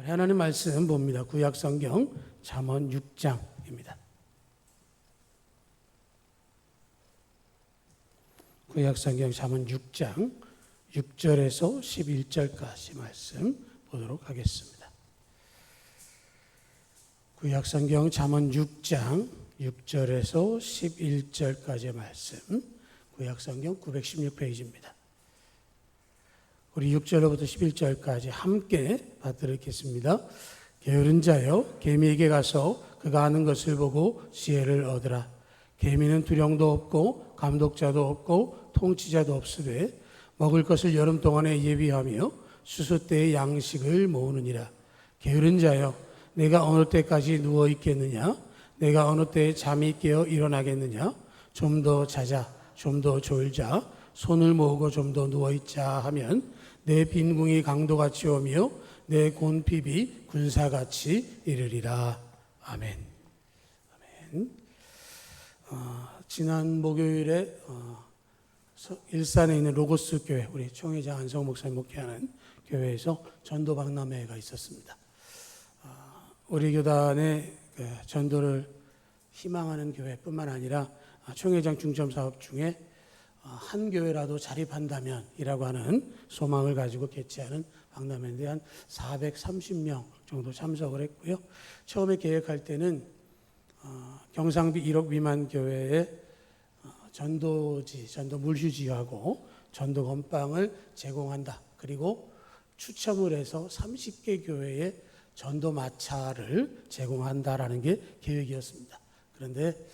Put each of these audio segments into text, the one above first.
하나님 말씀 봅니다. 구약성경 잠언 6장입니다. 구약성경 잠언 6장 6절에서 11절까지 말씀 보도록 하겠습니다. 구약성경 잠언 6장 6절에서 11절까지의 말씀, 구약성경 916페이지입니다. 우리 6절로부터 11절까지 함께 받들겠습니다. 게으른 자여, 개미에게 가서 그가 아는 것을 보고 지혜를 얻으라. 개미는 두령도 없고 감독자도 없고 통치자도 없으되 먹을 것을 여름 동안에 예비하며 수수 때의 양식을 모으느니라. 게으른 자여, 내가 어느 때까지 누워 있겠느냐? 내가 어느 때에 잠이 깨어 일어나겠느냐? 좀 더 자자, 좀 더 졸자, 손을 모으고 좀 더 누워 있자 하면 내 빈궁이 강도같이 오며 내 곤핍이 군사같이 이르리라. 아멘. 아멘. 지난 목요일에 일산에 있는 로고스 교회, 우리 총회장 안성호 목사님 목회하는 교회에서 전도 박람회가 있었습니다. 우리 교단의 전도를 희망하는 교회뿐만 아니라 총회장 중점 사업 중에 한 교회라도 자립한다면 이라고 하는 소망을 가지고 개최하는 박람회인데 한 430명 정도 참석을 했고요. 처음에 계획할 때는 경상비 1억 미만 교회에 전도지, 전도 물휴지하고 전도 건빵을 제공한다. 그리고 추첨을 해서 30개 교회에 전도 마차를 제공한다라는 게 계획이었습니다. 그런데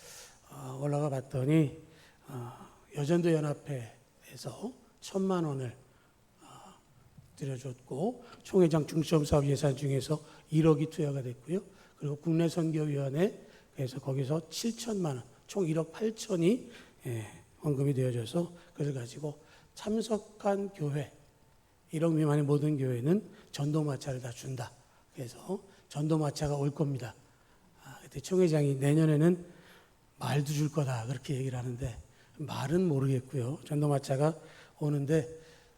올라가 봤더니 여전도 연합회에서 1,000만 원을 들여줬고 총회장 중점 사업 예산 중에서 1억이 투여가 됐고요. 그리고 국내선교위원회에서 거기서 7천만 원, 총 1억 8천이 헌금이 되어져서 그걸 가지고 참석한 교회 1억 미만의 모든 교회는 전도마차를 다 준다. 그래서 전도마차가 올 겁니다. 그때 총회장이 내년에는 말도 줄 거다 그렇게 얘기를 하는데 말은 모르겠고요. 전도마차가 오는데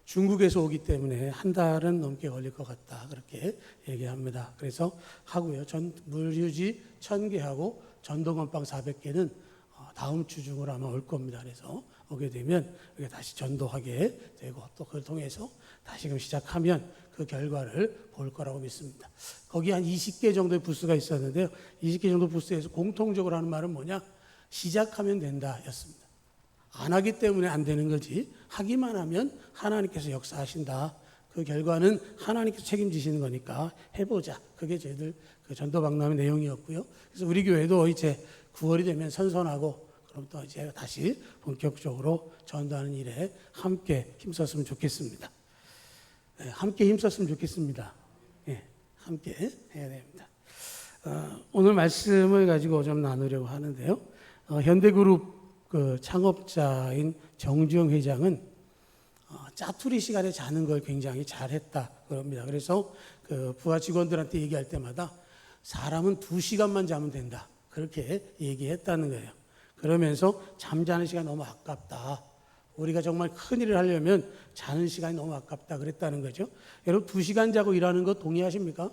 중국에서 오기 때문에 한 달은 넘게 걸릴 것 같다 그렇게 얘기합니다. 그래서 하고요. 물휴지 1,000개하고 전도건빵 400개는 다음 주 중으로 아마 올 겁니다. 그래서 오게 되면 다시 전도하게 되고 또 그걸 통해서 다시금 시작하면 그 결과를 볼 거라고 믿습니다. 거기 한 20개 정도의 부스가 있었는데요. 20개 정도 부스에서 공통적으로 하는 말은 뭐냐? 시작하면 된다 였습니다. 안 하기 때문에 안 되는 거지 하기만 하면 하나님께서 역사하신다. 그 결과는 하나님께서 책임지시는 거니까 해보자. 그게 저희들 그 전도 박람회 내용이었고요. 그래서 우리 교회도 이제 9월이 되면 선선하고 그럼 또 이제 다시 본격적으로 전도하는 일에 함께 힘썼으면 좋겠습니다. 네, 함께 힘썼으면 좋겠습니다. 네, 함께 해야 됩니다. 오늘 말씀을 가지고 좀 나누려고 하는데요. 현대그룹 그 창업자인 정주영 회장은 짜투리 시간에 자는 걸 굉장히 잘했다 그럽니다. 그래서 그 부하 직원들한테 얘기할 때마다 사람은 2시간만 자면 된다 그렇게 얘기했다는 거예요. 그러면서 잠자는 시간이 너무 아깝다. 우리가 정말 큰일을 하려면 자는 시간이 너무 아깝다 그랬다는 거죠. 여러분 2시간 자고 일하는 거 동의하십니까?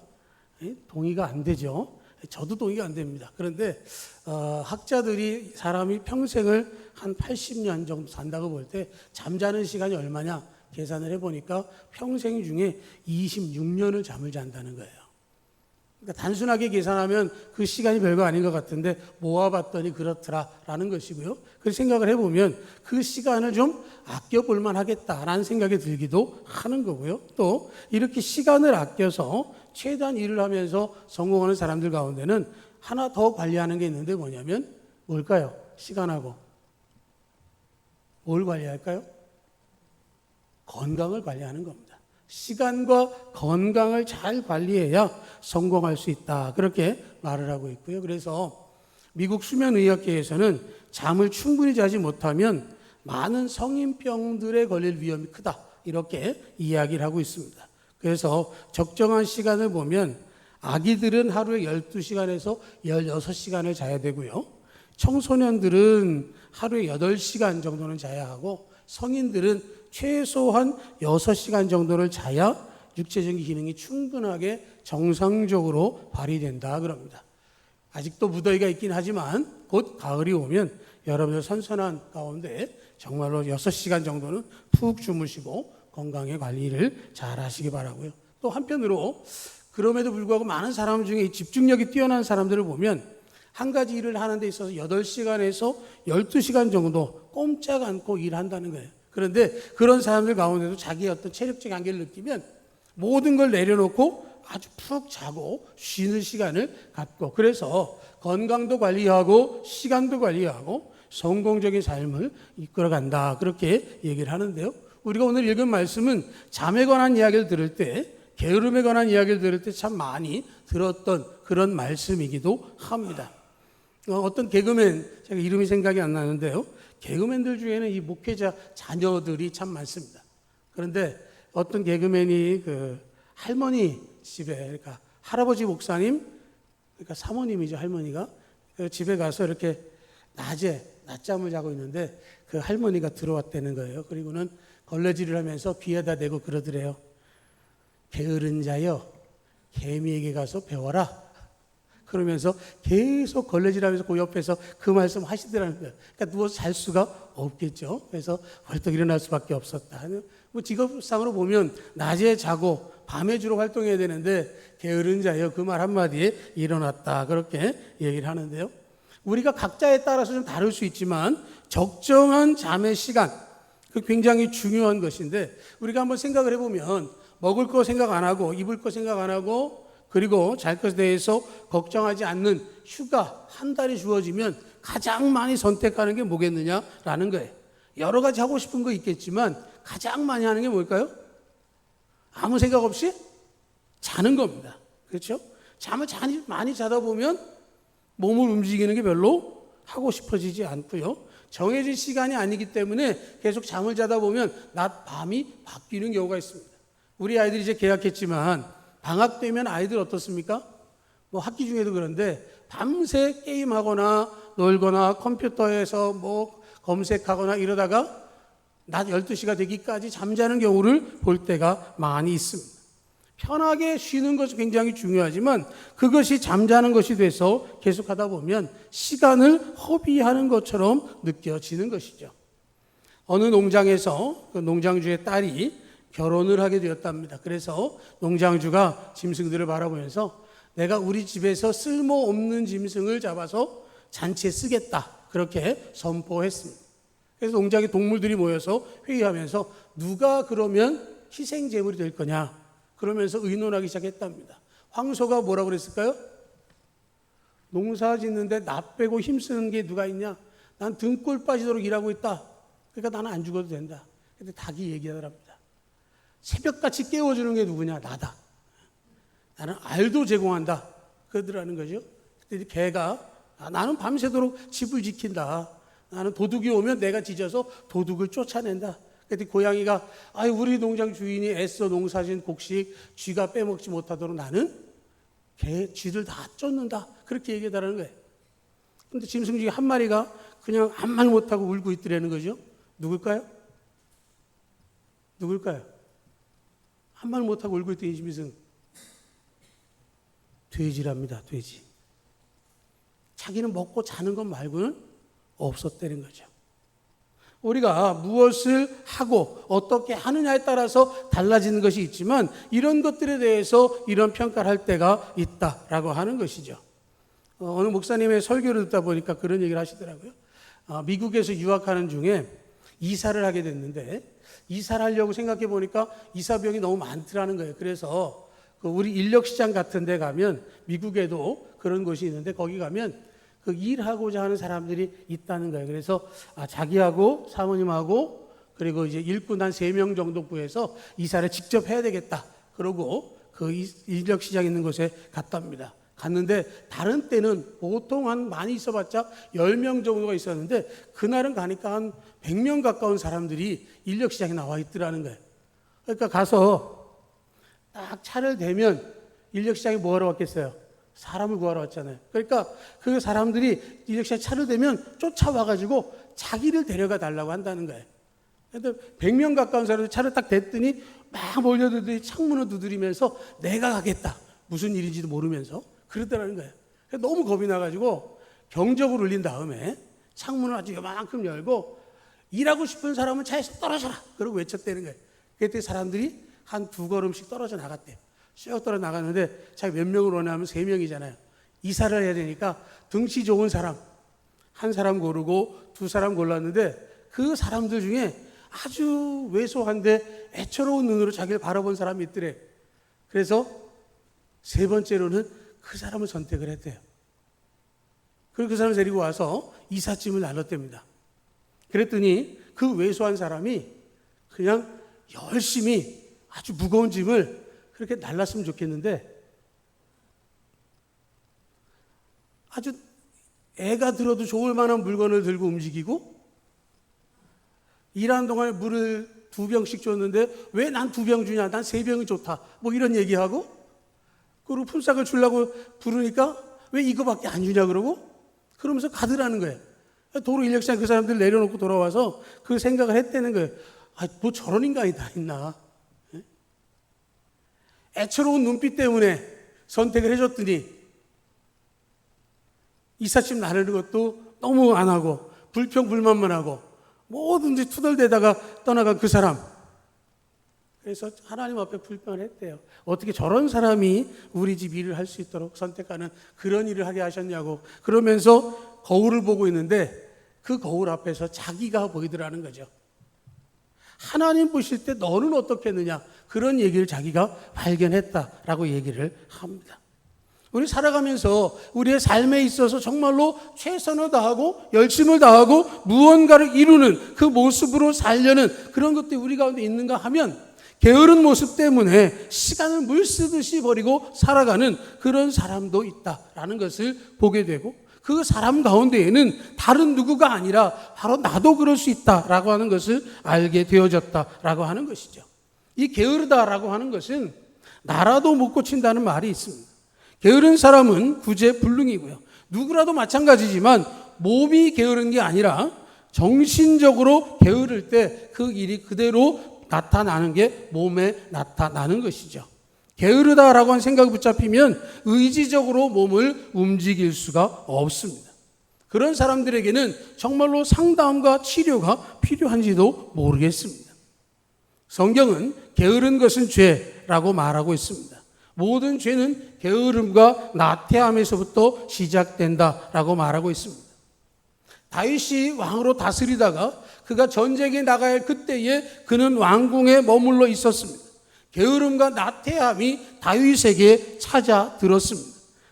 동의가 안 되죠. 저도 동의가 안 됩니다. 그런데 학자들이 사람이 평생을 한 80년 정도 산다고 볼 때 잠자는 시간이 얼마냐 계산을 해보니까 평생 중에 26년을 잠을 잔다는 거예요. 그러니까 단순하게 계산하면 그 시간이 별거 아닌 것 같은데 모아봤더니 그렇더라라는 것이고요. 그 생각을 해보면 그 시간을 좀 아껴볼만 하겠다라는 생각이 들기도 하는 거고요. 또 이렇게 시간을 아껴서 최대한 일을 하면서 성공하는 사람들 가운데는 하나 더 관리하는 게 있는데 뭐냐면 뭘까요? 시간하고 뭘 관리할까요? 건강을 관리하는 겁니다. 시간과 건강을 잘 관리해야 성공할 수 있다. 그렇게 말을 하고 있고요. 그래서 미국 수면의학계에서는 잠을 충분히 자지 못하면 많은 성인병들에 걸릴 위험이 크다. 이렇게 이야기를 하고 있습니다. 그래서 적정한 시간을 보면 아기들은 하루에 12시간에서 16시간을 자야 되고요. 청소년들은 하루에 8시간 정도는 자야 하고 성인들은 최소한 6시간 정도를 자야 육체적인 기능이 충분하게 정상적으로 발휘된다 그럽니다. 아직도 무더위가 있긴 하지만 곧 가을이 오면 여러분들 선선한 가운데 정말로 6시간 정도는 푹 주무시고 건강의 관리를 잘 하시기 바라고요. 또 한편으로 그럼에도 불구하고 많은 사람 중에 이 집중력이 뛰어난 사람들을 보면 한 가지 일을 하는 데 있어서 8시간에서 12시간 정도 꼼짝 않고 일한다는 거예요. 그런데 그런 사람들 가운데도 자기의 어떤 체력적 한계를 느끼면 모든 걸 내려놓고 아주 푹 자고 쉬는 시간을 갖고, 그래서 건강도 관리하고 시간도 관리하고 성공적인 삶을 이끌어간다, 그렇게 얘기를 하는데요. 우리가 오늘 읽은 말씀은 잠에 관한 이야기를 들을 때, 게으름에 관한 이야기를 들을 때 참 많이 들었던 그런 말씀이기도 합니다. 어떤 개그맨, 제가 이름이 생각이 안 나는데요, 개그맨들 중에는 이 목회자 자녀들이 참 많습니다. 그런데 어떤 개그맨이 그 할머니 집에, 그러니까 할아버지 목사님, 그러니까 사모님이죠, 할머니가 그 집에 가서 이렇게 낮에 낮잠을 자고 있는데 그 할머니가 들어왔다는 거예요. 그리고는 걸레질을 하면서 귀에다 대고 그러더래요. 게으른 자여, 개미에게 가서 배워라. 그러면서 계속 걸레질하면서 그 옆에서 그 말씀 하시더라는 거예요. 그러니까 누워서 잘 수가 없겠죠. 그래서 벌떡 일어날 수밖에 없었다. 뭐 직업상으로 보면 낮에 자고 밤에 주로 활동해야 되는데 게으른 자여, 그 말 한마디에 일어났다, 그렇게 얘기를 하는데요. 우리가 각자에 따라서 좀 다를 수 있지만 적정한 잠의 시간, 그 굉장히 중요한 것인데, 우리가 한번 생각을 해보면 먹을 거 생각 안 하고 입을 거 생각 안 하고 그리고 잘 것에 대해서 걱정하지 않는 휴가 한 달이 주어지면 가장 많이 선택하는 게 뭐겠느냐라는 거예요. 여러 가지 하고 싶은 거 있겠지만 가장 많이 하는 게 뭘까요? 아무 생각 없이 자는 겁니다. 그렇죠? 잠을 많이 자다 보면 몸을 움직이는 게 별로 하고 싶어지지 않고요. 정해진 시간이 아니기 때문에 계속 잠을 자다 보면 낮, 밤이 바뀌는 경우가 있습니다. 우리 아이들이 이제 개학했지만 방학 되면 아이들 어떻습니까? 뭐 학기 중에도 그런데 밤새 게임하거나 놀거나 컴퓨터에서 뭐 검색하거나 이러다가 낮 12시가 되기까지 잠자는 경우를 볼 때가 많이 있습니다. 편하게 쉬는 것이 굉장히 중요하지만 그것이 잠자는 것이 돼서 계속하다 보면 시간을 허비하는 것처럼 느껴지는 것이죠. 어느 농장에서 그 농장주의 딸이 결혼을 하게 되었답니다. 그래서 농장주가 짐승들을 바라보면서 내가 우리 집에서 쓸모없는 짐승을 잡아서 잔치에 쓰겠다, 그렇게 선포했습니다. 그래서 농장의 동물들이 모여서 회의하면서 누가 그러면 희생제물이 될 거냐, 그러면서 의논하기 시작했답니다. 황소가 뭐라고 그랬을까요? 농사 짓는데 나 빼고 힘쓰는 게 누가 있냐? 난 등골 빠지도록 일하고 있다. 그러니까 나는 안 죽어도 된다. 근데 닭이 얘기하더랍니다. 새벽같이 깨워주는 게 누구냐? 나다. 나는 알도 제공한다, 그러더라는 거죠. 그때 개가 나는 밤새도록 집을 지킨다. 나는 도둑이 오면 내가 짖어서 도둑을 쫓아낸다. 그때 고양이가 우리 농장 주인이 애써 농사진 곡식 쥐가 빼먹지 못하도록 나는 쥐들 다 쫓는다, 그렇게 얘기하더라는 거예요. 그런데 짐승 중에 한 마리가 그냥 아무 말 못하고 울고 있더라는 거죠. 누굴까요? 한 말 못하고 울고 있던 이 짐승, 돼지랍니다. 돼지. 자기는 먹고 자는 것 말고는 없었다는 거죠. 우리가 무엇을 하고 어떻게 하느냐에 따라서 달라지는 것이 있지만 이런 것들에 대해서 이런 평가를 할 때가 있다라고 하는 것이죠. 어느 목사님의 설교를 듣다 보니까 그런 얘기를 하시더라고요. 미국에서 유학하는 중에 이사를 하게 됐는데 이사를 하려고 생각해 보니까 이사비용이 너무 많더라는 거예요. 그래서 우리 인력시장 같은 데 가면, 미국에도 그런 곳이 있는데 거기 가면 그 일하고자 하는 사람들이 있다는 거예요. 그래서 자기하고 사모님하고 그리고 이제 일꾼 한 3명 정도 구해서 이사를 직접 해야 되겠다, 그러고 그 인력시장 있는 곳에 갔답니다. 갔는데 다른 때는 보통 한 많이 있어봤자 10명 정도가 있었는데 그날은 가니까 한 100명 가까운 사람들이 인력시장에 나와 있더라는 거예요. 그러니까 가서 딱 차를 대면 인력시장에 뭐 하러 왔겠어요? 사람을 구하러 왔잖아요. 그러니까 그 사람들이 인력시장에 차를 대면 쫓아와가지고 자기를 데려가 달라고 한다는 거예요. 그런데 100명 가까운 사람들이 차를 딱 댔더니 막 몰려들더니 창문을 두드리면서 내가 가겠다, 무슨 일인지도 모르면서 그러더라는 거예요. 너무 겁이 나가지고 경적을 울린 다음에 창문을 아주 요만큼 열고 일하고 싶은 사람은 차에서 떨어져라 그러고 외쳤다는 거예요. 그때 사람들이 한 2걸음씩 떨어져 나갔대요. 쭉 떨어져 나갔는데 자기 몇 명을 원하면 3명이잖아요. 이사를 해야 되니까 등치 좋은 사람 한 사람 고르고 2사람 골랐는데 그 사람들 중에 아주 왜소한데 애처로운 눈으로 자기를 바라본 사람이 있더래. 그래서 3번째로는 그 사람을 선택을 했대요. 그리고 그 사람을 데리고 와서 이삿짐을 나눴답니다. 그랬더니 그 왜소한 사람이 그냥 열심히 아주 무거운 짐을 그렇게 날랐으면 좋겠는데 아주 애가 들어도 좋을 만한 물건을 들고 움직이고 일하는 동안에 물을 2병씩 줬는데 왜 난 2병 주냐, 난 3병이 좋다 뭐 이런 얘기하고, 그리고 품삯을 주려고 부르니까 왜 이거밖에 안 주냐 그러고 그러면서 가더라는 거예요. 도로 인력시장 그 사람들 내려놓고 돌아와서 그 생각을 했다는 거예요. 뭐 저런 인간이 다 있나. 애처로운 눈빛 때문에 선택을 해줬더니 이삿짐 나르는 것도 너무 안 하고 불평불만만 하고 뭐든지 투덜대다가 떠나간 그 사람. 그래서 하나님 앞에 불평을 했대요. 어떻게 저런 사람이 우리 집 일을 할 수 있도록 선택하는 그런 일을 하게 하셨냐고. 그러면서 거울을 보고 있는데 그 거울 앞에서 자기가 보이더라는 거죠. 하나님 보실 때 너는 어떻겠느냐, 그런 얘기를 자기가 발견했다라고 얘기를 합니다. 우리 살아가면서 우리의 삶에 있어서 정말로 최선을 다하고 열심을 다하고 무언가를 이루는 그 모습으로 살려는 그런 것들이 우리 가운데 있는가 하면 게으른 모습 때문에 시간을 물 쓰듯이 버리고 살아가는 그런 사람도 있다라는 것을 보게 되고, 그 사람 가운데에는 다른 누구가 아니라 바로 나도 그럴 수 있다라고 하는 것을 알게 되어졌다라고 하는 것이죠. 이 게으르다라고 하는 것은 나라도 못 고친다는 말이 있습니다. 게으른 사람은 구제불능이고요. 누구라도 마찬가지지만 몸이 게으른 게 아니라 정신적으로 게으를 때 그 일이 그대로 나타나는 게 몸에 나타나는 것이죠. 게으르다라고 하는 생각이 붙잡히면 의지적으로 몸을 움직일 수가 없습니다. 그런 사람들에게는 정말로 상담과 치료가 필요한지도 모르겠습니다. 성경은 게으른 것은 죄라고 말하고 있습니다. 모든 죄는 게으름과 나태함에서부터 시작된다라고 말하고 있습니다. 다윗이 왕으로 다스리다가 그가 전쟁에 나가야 할 그때에 그는 왕궁에 머물러 있었습니다. 게으름과 나태함이 다윗에게 찾아들었습니다.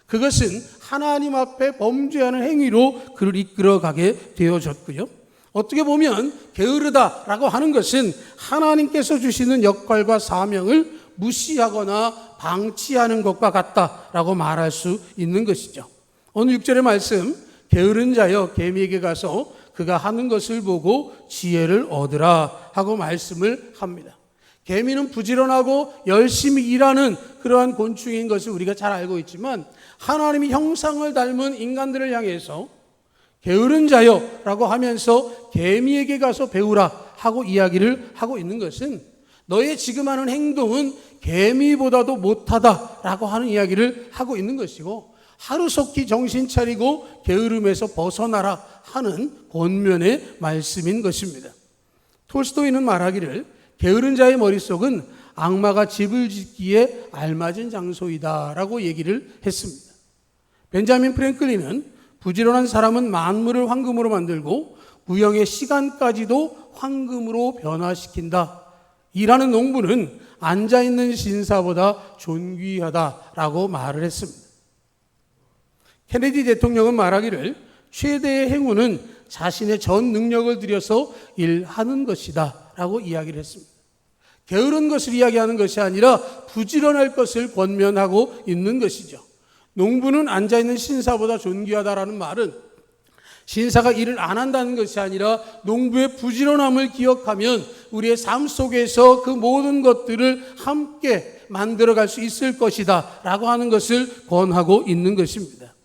그것은 하나님 앞에 범죄하는 행위로 그를 이끌어가게 되어졌고요. 어떻게 보면 게으르다라고 하는 것은 하나님께서 주시는 역할과 사명을 무시하거나 방치하는 것과 같다라고 말할 수 있는 것이죠. 오늘 6절의 말씀, 게으른 자여 개미에게 가서 그가 하는 것을 보고 지혜를 얻으라 하고 말씀을 합니다. 개미는 부지런하고 열심히 일하는 그러한 곤충인 것을 우리가 잘 알고 있지만, 하나님이 형상을 닮은 인간들을 향해서 게으른 자여라고 하면서 개미에게 가서 배우라 하고 이야기를 하고 있는 것은 너의 지금 하는 행동은 개미보다도 못하다라고 하는 이야기를 하고 있는 것이고, 하루속히 정신 차리고 게으름에서 벗어나라 하는 권면의 말씀인 것입니다. 톨스토이는 말하기를 게으른 자의 머릿속은 악마가 집을 짓기에 알맞은 장소이다라고 얘기를 했습니다. 벤자민 프랭클린은 부지런한 사람은 만물을 황금으로 만들고 무형의 시간까지도 황금으로 변화시킨다. 일하는 농부는 앉아있는 신사보다 존귀하다라고 말을 했습니다. 케네디 대통령은 말하기를 최대의 행운은 자신의 전 능력을 들여서 일하는 것이다 라고 이야기를 했습니다. 게으른 것을 이야기하는 것이 아니라 부지런할 것을 권면하고 있는 것이죠. 농부는 앉아있는 신사보다 존귀하다라는 말은 신사가 일을 안 한다는 것이 아니라 농부의 부지런함을 기억하면 우리의 삶 속에서 그 모든 것들을 함께 만들어갈 수 있을 것이다 라고 하는 것을 권하고 있는 것입니다.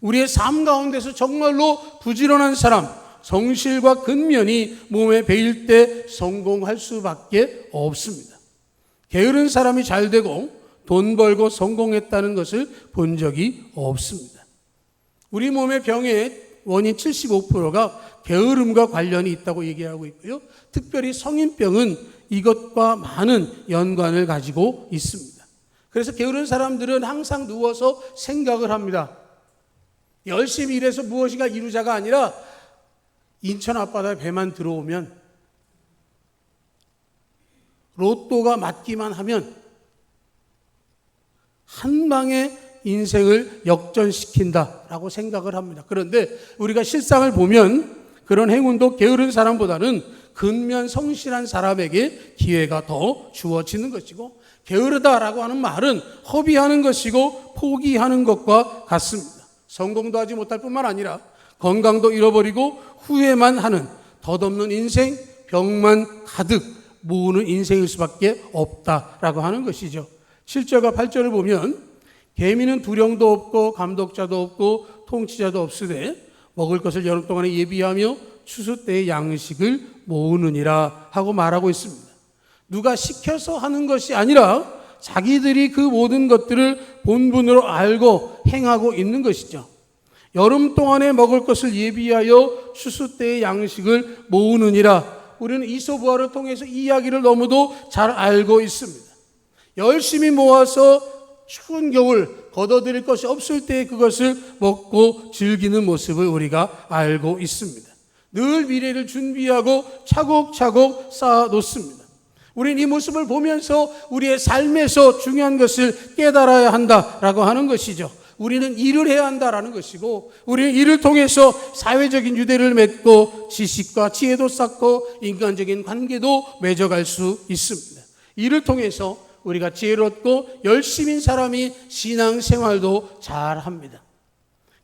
우리의 삶 가운데서 정말로 부지런한 사람, 성실과 근면이 몸에 배일 때 성공할 수밖에 없습니다. 게으른 사람이 잘 되고 돈 벌고 성공했다는 것을 본 적이 없습니다. 우리 몸의 병의 원인 75%가 게으름과 관련이 있다고 얘기하고 있고요. 특별히 성인병은 이것과 많은 연관을 가지고 있습니다. 그래서 게으른 사람들은 항상 누워서 생각을 합니다. 열심히 일해서 무엇인가 이루자가 아니라 인천 앞바다에 배만 들어오면, 로또가 맞기만 하면 한 방에 인생을 역전시킨다라고 생각을 합니다. 그런데 우리가 실상을 보면 그런 행운도 게으른 사람보다는 근면 성실한 사람에게 기회가 더 주어지는 것이고, 게으르다라고 하는 말은 허비하는 것이고 포기하는 것과 같습니다. 성공도 하지 못할 뿐만 아니라 건강도 잃어버리고 후회만 하는 덧없는 인생, 병만 가득 모으는 인생일 수밖에 없다라고 하는 것이죠. 7절과 8절을 보면 개미는 두령도 없고 감독자도 없고 통치자도 없으되 먹을 것을 여름 동안에 예비하며 추수 때의 양식을 모으느니라 하고 말하고 있습니다. 누가 시켜서 하는 것이 아니라 자기들이 그 모든 것들을 본분으로 알고 행하고 있는 것이죠. 여름 동안에 먹을 것을 예비하여 추수 때의 양식을 모으느니라. 우리는 이소부화를 통해서 이 이야기를 너무도 잘 알고 있습니다. 열심히 모아서 추운 겨울 걷어들일 것이 없을 때 그것을 먹고 즐기는 모습을 우리가 알고 있습니다. 늘 미래를 준비하고 차곡차곡 쌓아 놓습니다. 우리는 이 모습을 보면서 우리의 삶에서 중요한 것을 깨달아야 한다라고 하는 것이죠. 우리는 일을 해야 한다라는 것이고, 우리는 일을 통해서 사회적인 유대를 맺고 지식과 지혜도 쌓고 인간적인 관계도 맺어갈 수 있습니다. 일을 통해서 우리가 지혜를 얻고 열심인 사람이 신앙생활도 잘합니다.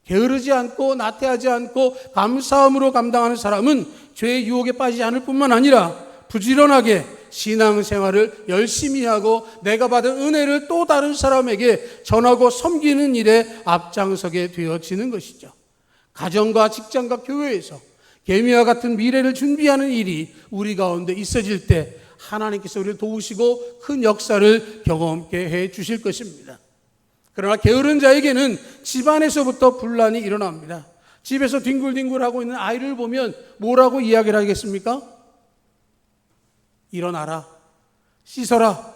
게으르지 않고 나태하지 않고 감사함으로 감당하는 사람은 죄의 유혹에 빠지지 않을 뿐만 아니라 부지런하게 신앙생활을 열심히 하고 내가 받은 은혜를 또 다른 사람에게 전하고 섬기는 일에 앞장서게 되어지는 것이죠. 가정과 직장과 교회에서 개미와 같은 미래를 준비하는 일이 우리 가운데 있어질 때 하나님께서 우리를 도우시고 큰 역사를 경험케 해 주실 것입니다. 그러나 게으른 자에게는 집안에서부터 분란이 일어납니다. 집에서 뒹굴뒹굴하고 있는 아이를 보면 뭐라고 이야기를 하겠습니까? 일어나라, 씻어라,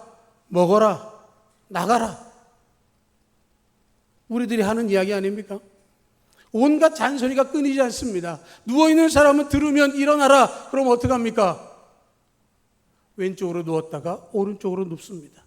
먹어라, 나가라. 우리들이 하는 이야기 아닙니까? 온갖 잔소리가 끊이지 않습니다. 누워있는 사람은 들으면 일어나라, 그럼 어떡합니까? 왼쪽으로 누웠다가 오른쪽으로 눕습니다.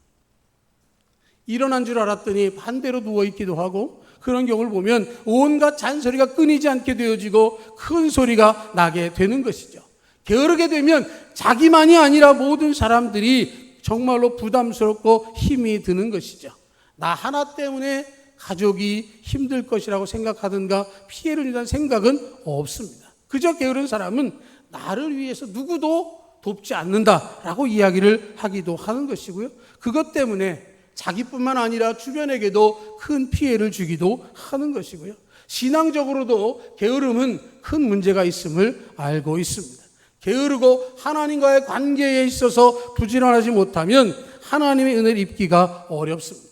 일어난 줄 알았더니 반대로 누워있기도 하고, 그런 경우를 보면 온갖 잔소리가 끊이지 않게 되어지고 큰 소리가 나게 되는 것이죠. 게으르게 되면 자기만이 아니라 모든 사람들이 정말로 부담스럽고 힘이 드는 것이죠. 나 하나 때문에 가족이 힘들 것이라고 생각하든가 피해를 준다는 생각은 없습니다. 그저 게으른 사람은 나를 위해서 누구도 돕지 않는다라고 이야기를 하기도 하는 것이고요. 그것 때문에 자기뿐만 아니라 주변에게도 큰 피해를 주기도 하는 것이고요. 신앙적으로도 게으름은 큰 문제가 있음을 알고 있습니다. 게으르고 하나님과의 관계에 있어서 부지런하지 못하면 하나님의 은혜를 입기가 어렵습니다.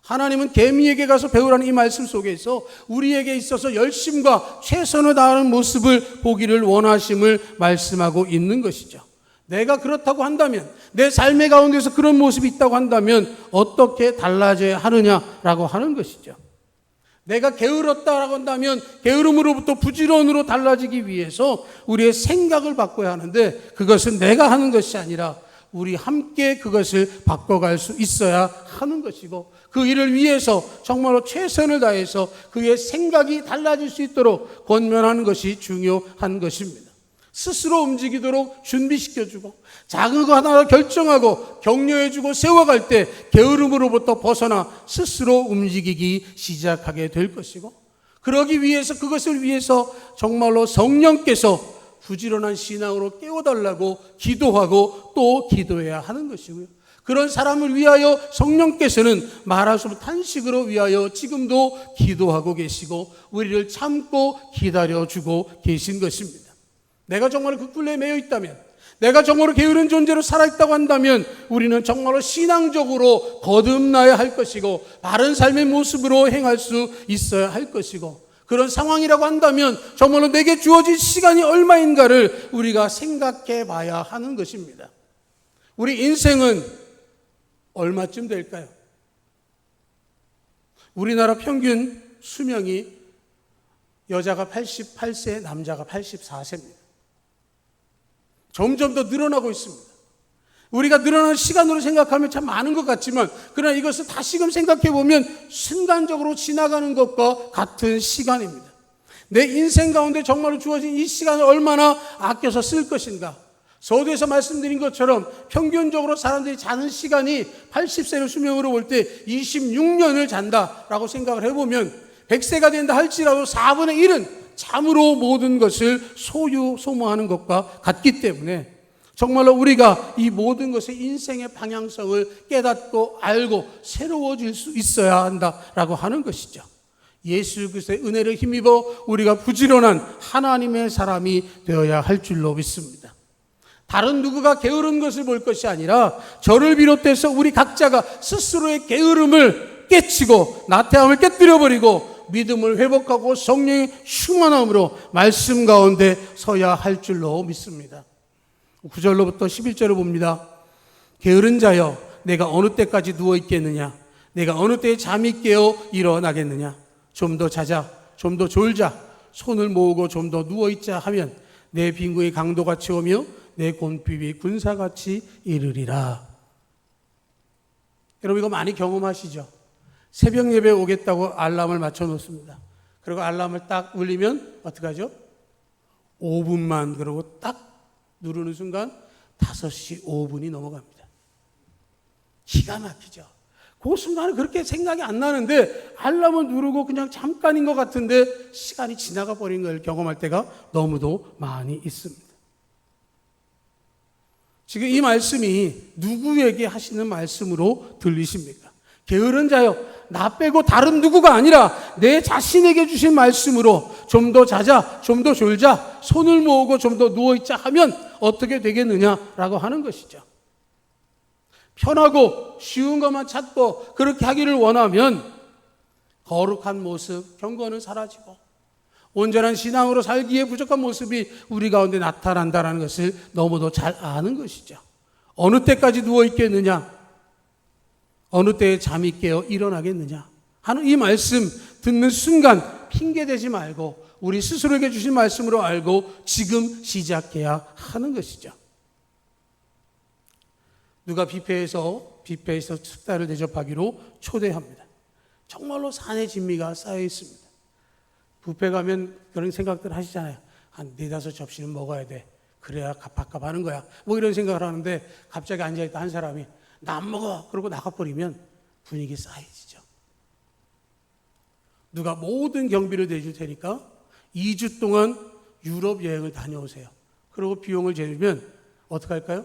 하나님은 개미에게 가서 배우라는 이 말씀 속에서 우리에게 있어서 열심과 최선을 다하는 모습을 보기를 원하심을 말씀하고 있는 것이죠. 내가 그렇다고 한다면, 내 삶의 가운데서 그런 모습이 있다고 한다면 어떻게 달라져야 하느냐라고 하는 것이죠. 내가 게으렀다라고 한다면 게으름으로부터 부지런으로 달라지기 위해서 우리의 생각을 바꿔야 하는데, 그것은 내가 하는 것이 아니라 우리 함께 그것을 바꿔갈 수 있어야 하는 것이고, 그 일을 위해서 정말로 최선을 다해서 그의 생각이 달라질 수 있도록 권면하는 것이 중요한 것입니다. 스스로 움직이도록 준비시켜주고 작은 거 하나 결정하고 격려해주고 세워갈 때 게으름으로부터 벗어나 스스로 움직이기 시작하게 될 것이고, 그러기 위해서, 그것을 위해서 정말로 성령께서 부지런한 신앙으로 깨워달라고 기도하고 또 기도해야 하는 것이고요. 그런 사람을 위하여 성령께서는 말할 수 없는 탄식으로 위하여 지금도 기도하고 계시고 우리를 참고 기다려주고 계신 것입니다. 내가 정말 그 굴레에 매여 있다면, 내가 정말로 게으른 존재로 살아있다고 한다면 우리는 정말로 신앙적으로 거듭나야 할 것이고 바른 삶의 모습으로 행할 수 있어야 할 것이고, 그런 상황이라고 한다면 정말로 내게 주어진 시간이 얼마인가를 우리가 생각해 봐야 하는 것입니다. 우리 인생은 얼마쯤 될까요? 우리나라 평균 수명이 여자가 88세, 남자가 84세입니다. 점점 더 늘어나고 있습니다. 우리가 늘어나는 시간으로 생각하면 참 많은 것 같지만, 그러나 이것을 다시금 생각해 보면 순간적으로 지나가는 것과 같은 시간입니다. 내 인생 가운데 정말로 주어진 이 시간을 얼마나 아껴서 쓸 것인가. 서두에서 말씀드린 것처럼 평균적으로 사람들이 자는 시간이 80세를 수명으로 볼 때 26년을 잔다라고 생각을 해보면 100세가 된다 할지라도 4분의 1은 참으로 모든 것을 소모하는 것과 같기 때문에 정말로 우리가 이 모든 것의 인생의 방향성을 깨닫고 알고 새로워질 수 있어야 한다라고 하는 것이죠. 예수 그리스도의 은혜를 힘입어 우리가 부지런한 하나님의 사람이 되어야 할 줄로 믿습니다. 다른 누구가 게으른 것을 볼 것이 아니라 저를 비롯해서 우리 각자가 스스로의 게으름을 깨치고 나태함을 깨뜨려버리고 믿음을 회복하고 성령의 충만함으로 말씀 가운데 서야 할 줄로 믿습니다. 9절로부터 11절을 봅니다. 게으른 자여, 내가 어느 때까지 누워 있겠느냐? 내가 어느 때에 잠이 깨어 일어나겠느냐? 좀 더 자자, 좀 더 졸자, 손을 모으고 좀 더 누워 있자 하면 내 빈궁이 강도같이 오며 내 곤핍이 군사같이 이르리라. 여러분 이거 많이 경험하시죠? 새벽 예배에 오겠다고 알람을 맞춰 놓습니다. 그리고 알람을 딱 울리면 어떻게 하죠? 5분만 그러고 딱 누르는 순간 5시 5분이 넘어갑니다. 기가 막히죠. 그 순간은 그렇게 생각이 안 나는데 알람을 누르고 그냥 잠깐인 것 같은데 시간이 지나가 버린 걸 경험할 때가 너무도 많이 있습니다. 지금 이 말씀이 누구에게 하시는 말씀으로 들리십니까? 게으른 자여, 나 빼고 다른 누구가 아니라 내 자신에게 주신 말씀으로 좀 더 자자, 좀 더 졸자, 손을 모으고 좀 더 누워있자 하면 어떻게 되겠느냐라고 하는 것이죠. 편하고 쉬운 것만 찾고 그렇게 하기를 원하면 거룩한 모습, 경건은 사라지고 온전한 신앙으로 살기에 부족한 모습이 우리 가운데 나타난다는 것을 너무도 잘 아는 것이죠. 어느 때까지 누워있겠느냐? 어느 때에 잠이 깨어 일어나겠느냐 하는 이 말씀 듣는 순간 핑계대지 말고 우리 스스로에게 주신 말씀으로 알고 지금 시작해야 하는 것이죠. 누가 뷔페에서 식사를 대접하기로 초대합니다. 정말로 산의 진미가 쌓여 있습니다. 뷔페 가면 그런 생각들 하시잖아요. 한 4-5 접시는 먹어야 돼. 그래야 값값 하는 거야. 뭐 이런 생각을 하는데 갑자기 앉아있다 한 사람이 나 안 먹어. 그러고 나가버리면 분위기 쌓이죠. 누가 모든 경비를 내줄 테니까 2주 동안 유럽 여행을 다녀오세요. 그리고 비용을 재주면 어떻게 할까요?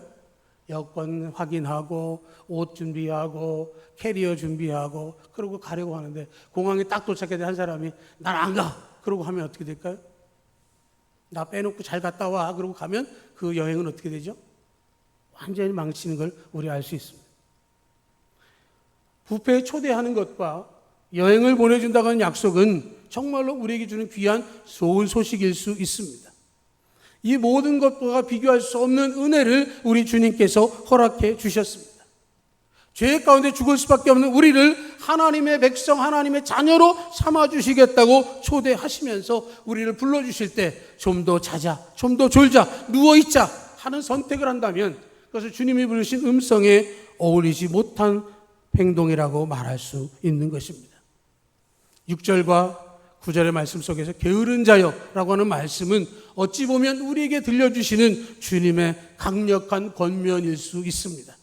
여권 확인하고 옷 준비하고 캐리어 준비하고 그러고 가려고 하는데 공항에 딱 도착해야 한 사람이 난 안 가. 그러고 하면 어떻게 될까요? 나 빼놓고 잘 갔다 와. 그러고 가면 그 여행은 어떻게 되죠? 완전히 망치는 걸 우리 알 수 있습니다. 뷔페에 초대하는 것과 여행을 보내준다는 약속은 정말로 우리에게 주는 귀한 좋은 소식일 수 있습니다. 이 모든 것과 비교할 수 없는 은혜를 우리 주님께서 허락해 주셨습니다. 죄 가운데 죽을 수밖에 없는 우리를 하나님의 백성, 하나님의 자녀로 삼아주시겠다고 초대하시면서 우리를 불러주실 때 좀 더 자자, 좀 더 졸자, 누워있자 하는 선택을 한다면 그것을 주님이 부르신 음성에 어울리지 못한 행동이라고 말할 수 있는 것입니다. 6절과 9절의 말씀 속에서 게으른 자여라고 하는 말씀은 어찌 보면 우리에게 들려주시는 주님의 강력한 권면일 수 있습니다.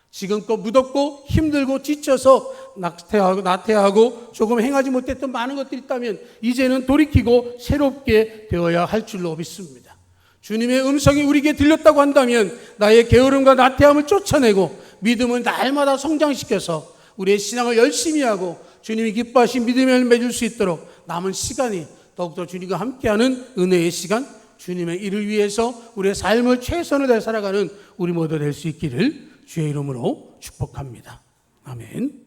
지금껏 무덥고 힘들고 지쳐서 나태하고 조금 행하지 못했던 많은 것들이 있다면 이제는 돌이키고 새롭게 되어야 할 줄로 믿습니다. 주님의 음성이 우리에게 들렸다고 한다면 나의 게으름과 나태함을 쫓아내고 믿음을 날마다 성장시켜서 우리의 신앙을 열심히 하고 주님이 기뻐하신 믿음을 맺을 수 있도록 남은 시간이 더욱더 주님과 함께하는 은혜의 시간, 주님의 일을 위해서 우리의 삶을 최선을 다해 살아가는 우리 모두 될 수 있기를 주의 이름으로 축복합니다. 아멘.